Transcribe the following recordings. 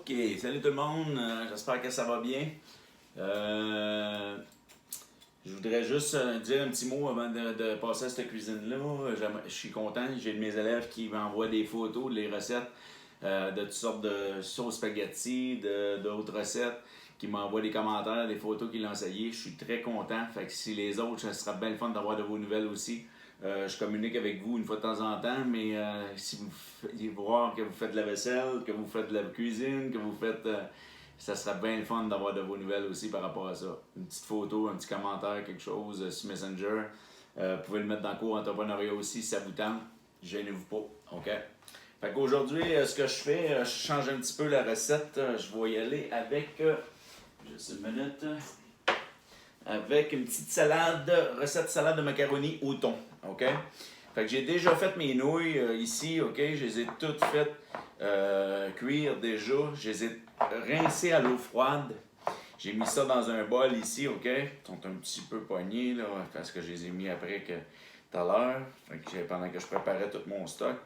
Ok, salut tout le monde, j'espère que ça va bien. Je voudrais juste dire un petit mot avant de passer à cette cuisine-là. Je suis content, j'ai de mes élèves qui m'envoient des photos, des recettes de toutes sortes de sauces spaghetti, d'autres recettes, qui m'envoient des commentaires, des photos qu'ils l'ont essayé. Je suis très content. Fait que si les autres, ça sera bien le fun d'avoir de vos nouvelles aussi. Je communique avec vous une fois de temps en temps, mais si vous faites voir que vous faites de la vaisselle, que vous faites de la cuisine, que vous faites... ça serait bien le fun d'avoir de vos nouvelles aussi par rapport à ça. Une petite photo, un petit commentaire, quelque chose sur Messenger. Vous pouvez le mettre dans le cours entrepreneuriat aussi si ça vous tente. Gênez-vous pas, OK? Fait qu'aujourd'hui, ce que je fais, je change un petit peu la recette. Je vais y aller avec... juste une minute... avec une petite salade, recette salade de macaroni au thon, OK? Fait que j'ai déjà fait mes nouilles ici, OK? Je les ai toutes faites cuire déjà. Je les ai rincées à l'eau froide. J'ai mis ça dans un bol ici, OK? Ils sont un petit peu pognés, là, parce que je les ai mis après que tout à l'heure. Fait que pendant que je préparais tout mon stock.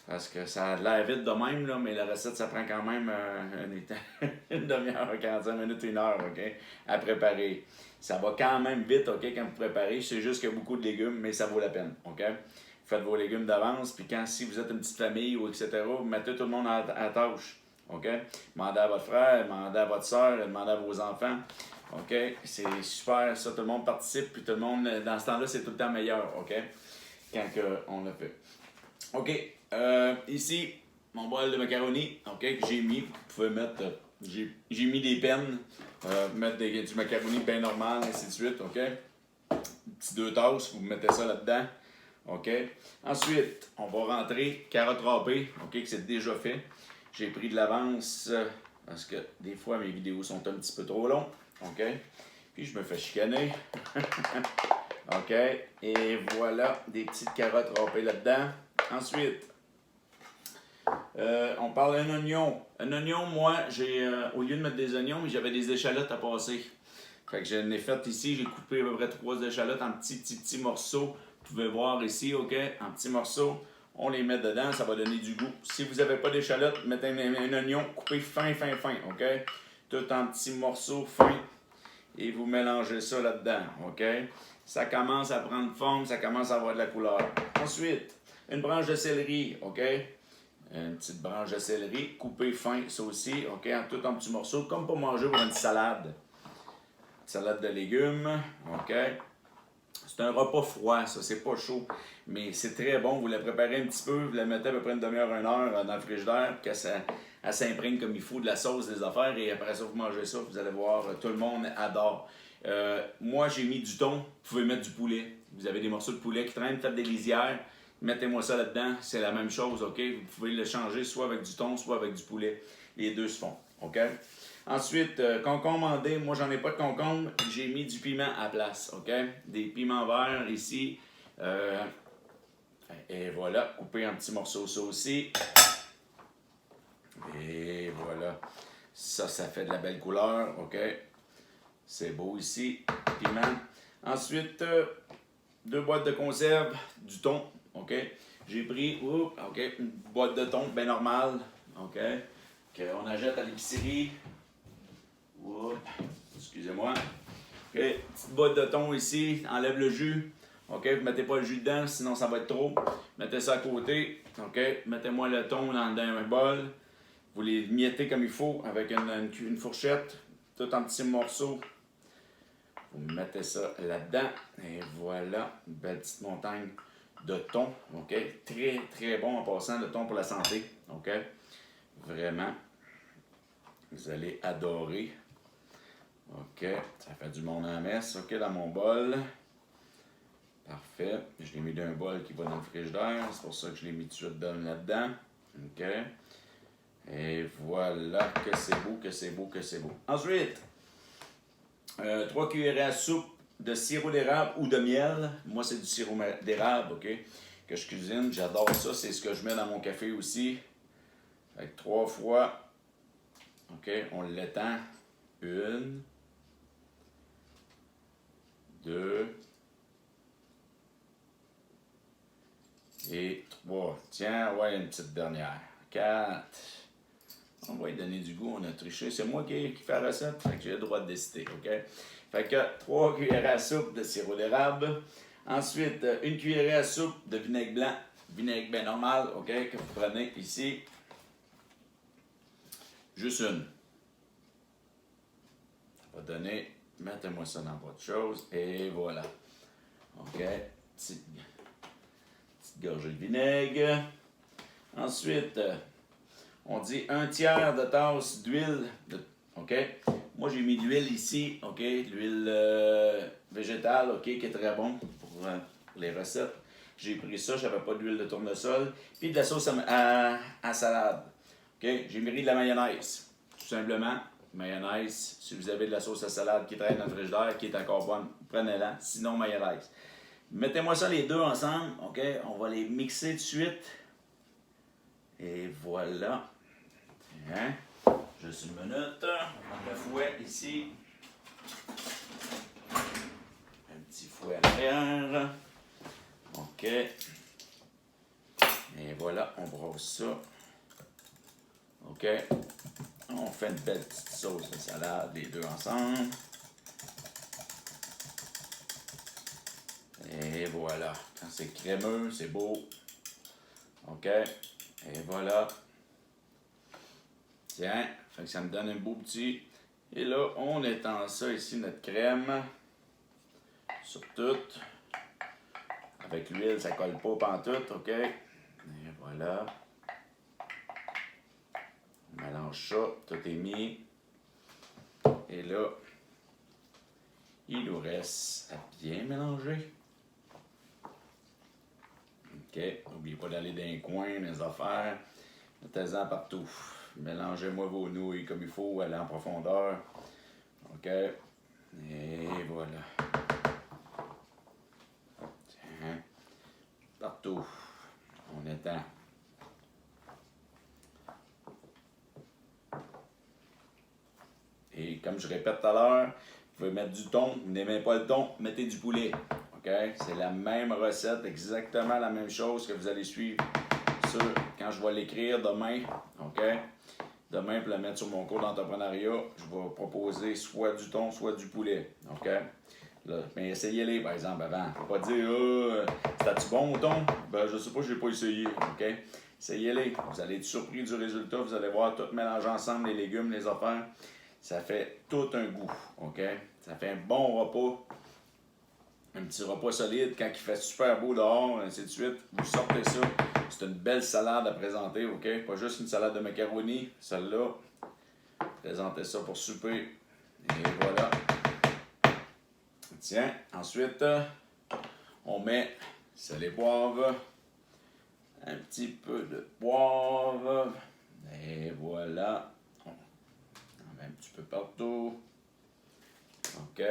Parce que ça a l'air vite de même, là, mais la recette, ça prend quand même une demi-heure, 45 minutes, une heure, OK? À préparer. Ça va quand même vite, OK, quand vous préparez. C'est juste qu'il y a beaucoup de légumes, mais ça vaut la peine, OK? Vous faites vos légumes d'avance, puis si vous êtes une petite famille ou etc., vous mettez tout le monde à la tâche, OK? Demandez à votre frère, demandez à votre soeur, demandez à vos enfants, OK? C'est super, ça, tout le monde participe, puis tout le monde, dans ce temps-là, c'est tout le temps meilleur, OK? Quand on l'a fait. OK, ici, mon bol de macaroni, OK, que j'ai mis, vous pouvez mettre, j'ai mis des peines, mettre du macaroni bien normal, ainsi de suite, OK. Petit 2 tasses, vous mettez ça là-dedans, OK. Ensuite, on va rentrer carottes râpées, OK, que c'est déjà fait. J'ai pris de l'avance, parce que des fois, mes vidéos sont un petit peu trop longues, OK. Puis je me fais chicaner. OK, et voilà, des petites carottes râpées là-dedans. Ensuite, on parle d'un oignon. Un oignon, moi, au lieu de mettre des oignons, j'avais des échalotes à passer. Fait que j'en ai fait ici, j'ai coupé à peu près 3 échalotes en petits morceaux. Vous pouvez voir ici, OK, en petits morceaux. On les met dedans, ça va donner du goût. Si vous n'avez pas d'échalotes, mettez un oignon coupé fin, OK? Tout en petits morceaux fins. Et vous mélangez ça là-dedans, OK? Ça commence à prendre forme, ça commence à avoir de la couleur. Ensuite, une branche de céleri, OK? Une petite branche de céleri, coupée fin, ça aussi, OK? Tout en petits morceaux, comme pour manger pour une salade. Une salade de légumes, OK? C'est un repas froid, ça, c'est pas chaud, mais c'est très bon. Vous la préparez un petit peu, vous la mettez à peu près une demi-heure, une heure dans le frigidaire, pour qu'elle s'imprègne comme il faut de la sauce, des affaires, et après ça, vous mangez ça, vous allez voir, tout le monde adore. Moi, j'ai mis du thon, vous pouvez mettre du poulet. Vous avez des morceaux de poulet qui traînent, faites des lisières, mettez-moi ça là-dedans, c'est la même chose, OK? Vous pouvez le changer soit avec du thon, soit avec du poulet. Les deux se font, OK? Ensuite, concombre en dés, moi j'en ai pas de concombre, j'ai mis du piment à la place, OK? Des piments verts ici. Et voilà, coupé en petits morceaux ça aussi. Et voilà. Ça fait de la belle couleur, OK? C'est beau ici, piment. Ensuite, 2 boîtes de conserve, du thon, OK? J'ai pris, OK, une boîte de thon bien normale, OK? Qu'on achète à l'épicerie. Excusez-moi. OK, petite boîte de thon ici, enlève le jus. OK, vous ne mettez pas le jus dedans, sinon ça va être trop. Mettez ça à côté. OK, mettez-moi le thon dans un bol. Vous les miettez comme il faut avec une fourchette, tout en petits morceaux. Vous mettez ça là-dedans. Et voilà, une belle petite montagne de thon. OK, très, très bon en passant, le thon pour la santé. OK, vraiment. Vous allez adorer. OK, ça fait du monde à la messe. OK, dans mon bol. Parfait. Je l'ai mis d'un bol qui va dans le frigidaire. C'est pour ça que je l'ai mis tout de suite là-dedans. OK. Et voilà, que c'est beau, que c'est beau, que c'est beau. Ensuite, 3 cuillerées à soupe de sirop d'érable ou de miel. Moi, c'est du sirop d'érable, OK, que je cuisine. J'adore ça. C'est ce que je mets dans mon café aussi. Avec 3 fois. OK, on l'étend. 1, 2 et 3. Tiens, ouais, une petite dernière. 4. On va lui donner du goût, on a triché. C'est moi qui fais la recette, fait que j'ai le droit de décider, OK? Fait que 3 cuillerées à soupe de sirop d'érable. Ensuite, 1 cuillerée à soupe de vinaigre blanc. Vinaigre bien normal, OK? Que vous prenez ici. Juste une. Ça va donner... Mettez-moi ça dans votre chose. Et voilà. OK? Petite gorgée de vinaigre. Ensuite, on dit 1 tiers de tasse d'huile. OK? Moi, j'ai mis de l'huile ici. OK? L'huile végétale, OK? Qui est très bon pour les recettes. J'ai pris ça. Je n'avais pas d'huile de tournesol. Puis de la sauce à salade. OK? J'ai mis de la mayonnaise. Tout simplement. Mayonnaise. Si vous avez de la sauce à salade qui traîne dans le frigidaire, qui est encore bonne, prenez-la. Sinon, mayonnaise. Mettez-moi ça les deux ensemble. OK? On va les mixer tout de suite. Et voilà. Tiens. Juste une minute. On prend le fouet ici. Un petit fouet à l'arrière. OK. Et voilà, on brosse ça. OK. On fait une belle petite sauce de salade, les deux ensemble. Et voilà. Quand c'est crémeux, c'est beau. OK. Et voilà. Tiens, fait que ça me donne un beau petit. Et là, on étend ça ici, notre crème. Sur tout. Avec l'huile, ça colle pas pantoute, OK? Et voilà. On mélange ça, tout est mis. Et là, il nous reste à bien mélanger. OK, n'oubliez pas d'aller dans les coins, dans les affaires. Mettez-en partout. Mélangez-moi vos nouilles comme il faut, allez en profondeur. OK, et voilà. Tiens, partout. On étend. Et comme je répète tout à l'heure, vous pouvez mettre du thon. Vous n'aimez pas le thon, mettez du poulet. OK? C'est la même recette, exactement la même chose que vous allez suivre sur, quand je vais l'écrire demain. OK? Demain, pour la mettre sur mon cours d'entrepreneuriat, je vais proposer soit du thon, soit du poulet. OK? Là, mais essayez-les, par exemple, avant. Faut pas dire c'était-tu bon au thon? Ben, je sais pas, je l'ai pas essayé. OK? Essayez-les. Vous allez être surpris du résultat. Vous allez voir tout mélanger ensemble, les légumes, les affaires. Ça fait tout un goût. OK? Ça fait un bon repas. Un petit repas solide quand il fait super beau dehors, ainsi de suite. Vous sortez ça. C'est une belle salade à présenter, OK? Pas juste une salade de macaroni, celle-là. Présentez ça pour souper. Et voilà. Tiens, ensuite, on met sel et poivre. Un petit peu de poivre. Et voilà. On met un petit peu partout. OK.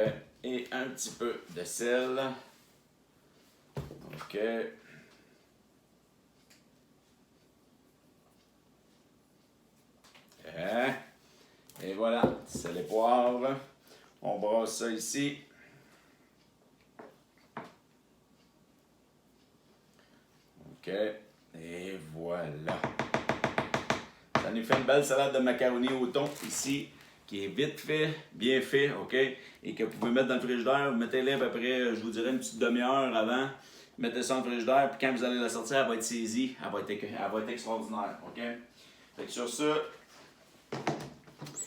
Et un petit peu de sel. OK. Et voilà, sel et poivre. On brasse ça ici. OK. Et voilà. Ça nous fait une belle salade de macaroni au thon ici, qui est vite fait, bien fait, OK? Et que vous pouvez mettre dans le frigidaire. Vous mettez-les à peu près, je vous dirais, une petite demi-heure avant. Mettez ça dans le frigidaire, puis quand vous allez la sortir, elle va être saisie. Elle va être extraordinaire, OK? Fait que sur ça,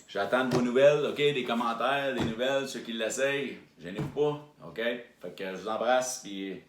j'attends de vos nouvelles, OK? Des commentaires, des nouvelles, ceux qui l'essayent. Gênez-vous pas, OK? Fait que je vous embrasse, puis